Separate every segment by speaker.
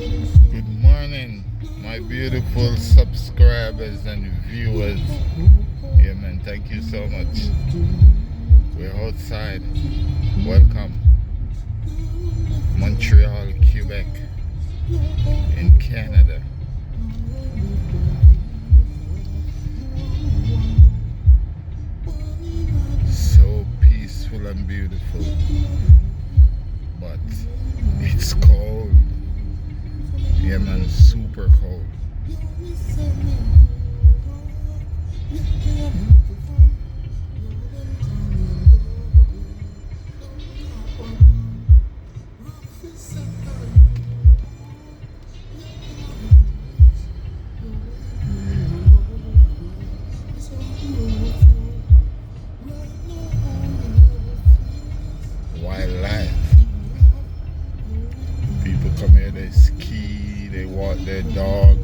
Speaker 1: Good morning, my beautiful subscribers and viewers. Yeah, man, thank you so much. We're outside. Welcome, Montreal, Quebec, in Canada. So peaceful and beautiful, but it's cold. Yeah, man, super cold. Wildlife. People come here, they ski, they walk their dog.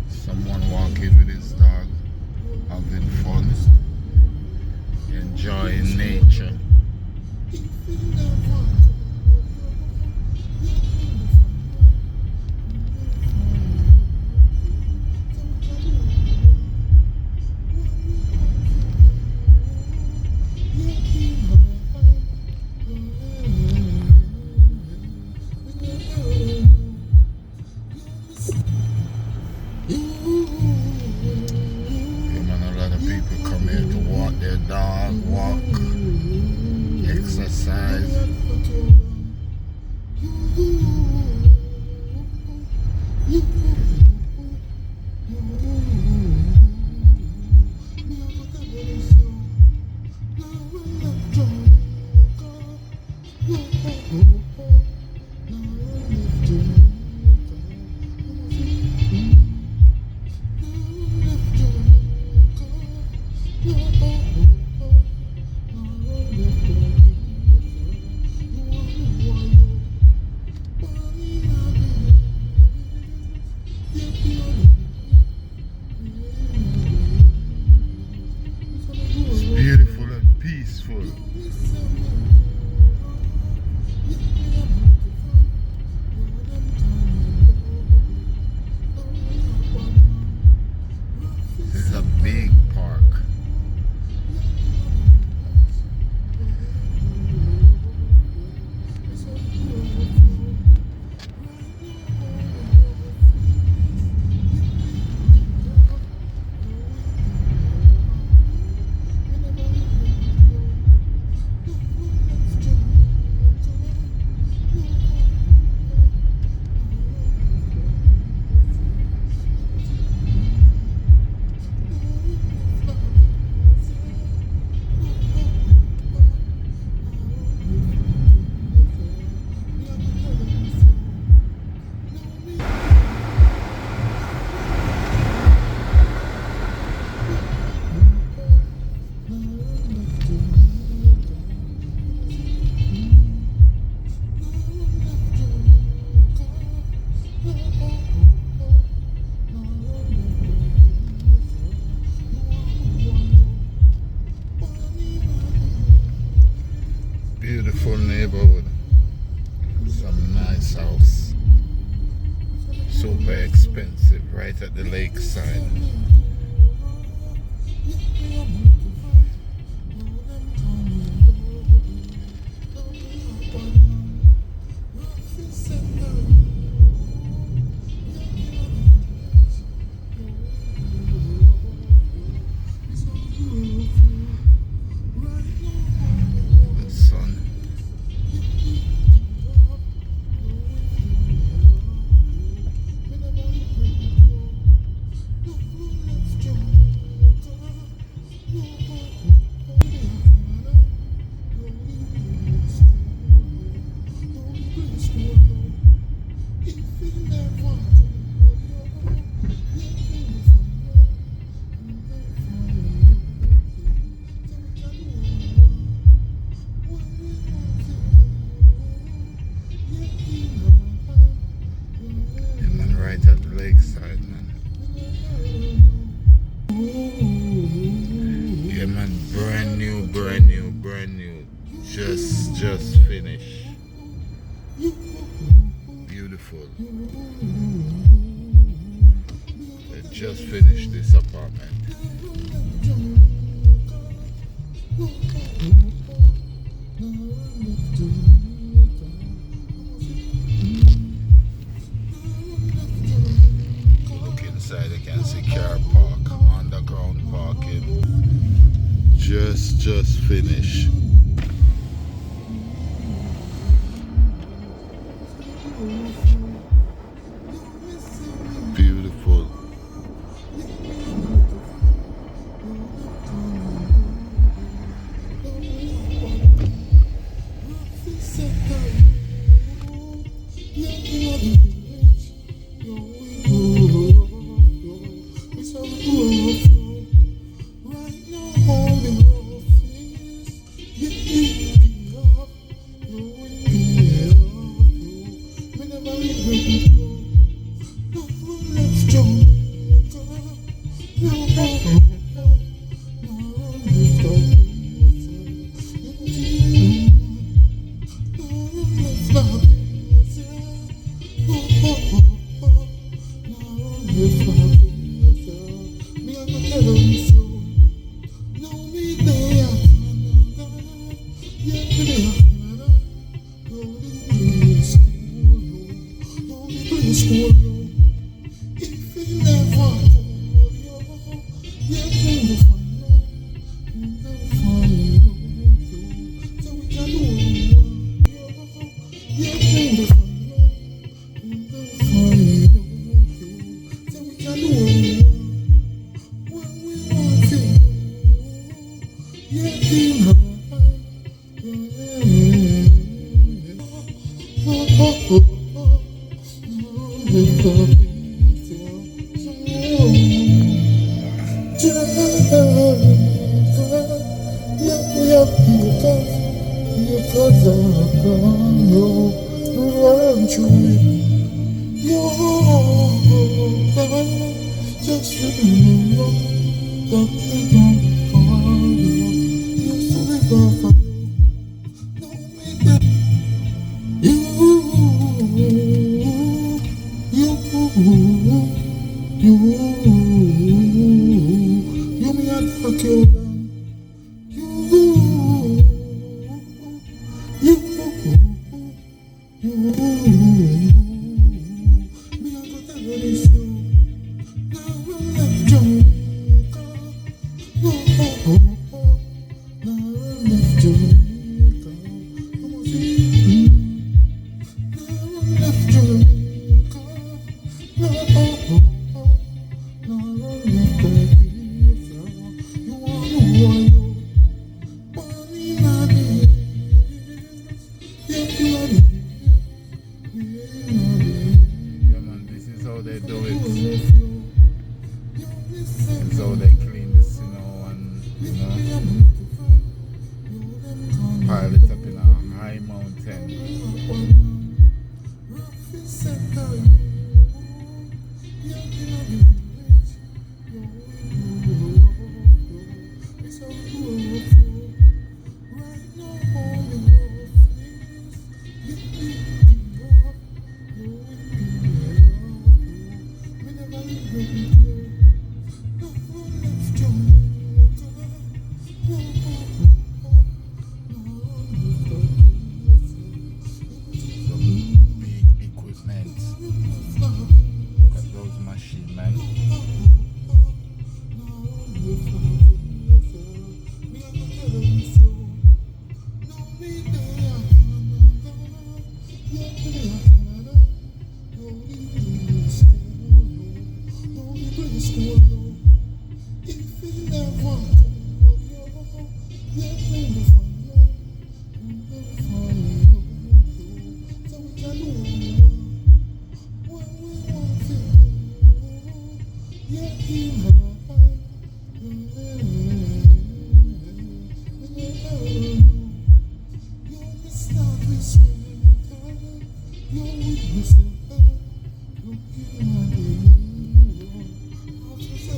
Speaker 1: Someone walking with his dog, having fun, enjoying nature. Yeah, man, a lot of people come here to walk their dog, walk, exercise. It's beautiful and peaceful. This is a big park. Beautiful neighborhood. Some nice house. Super expensive, right at the lakeside. The sun. Yeah, man, brand new, brand new, brand new. Just finished. Beautiful. They just finished this apartment. Look inside, you can see car park, underground parking. Just finished. Beautiful. So they clean the snow and, pile it up in a high mountain.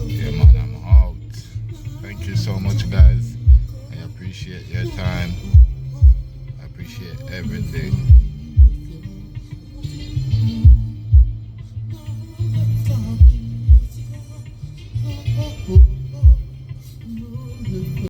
Speaker 1: Yeah, man, I'm out. Thank you so much, guys. I appreciate your time. I appreciate everything.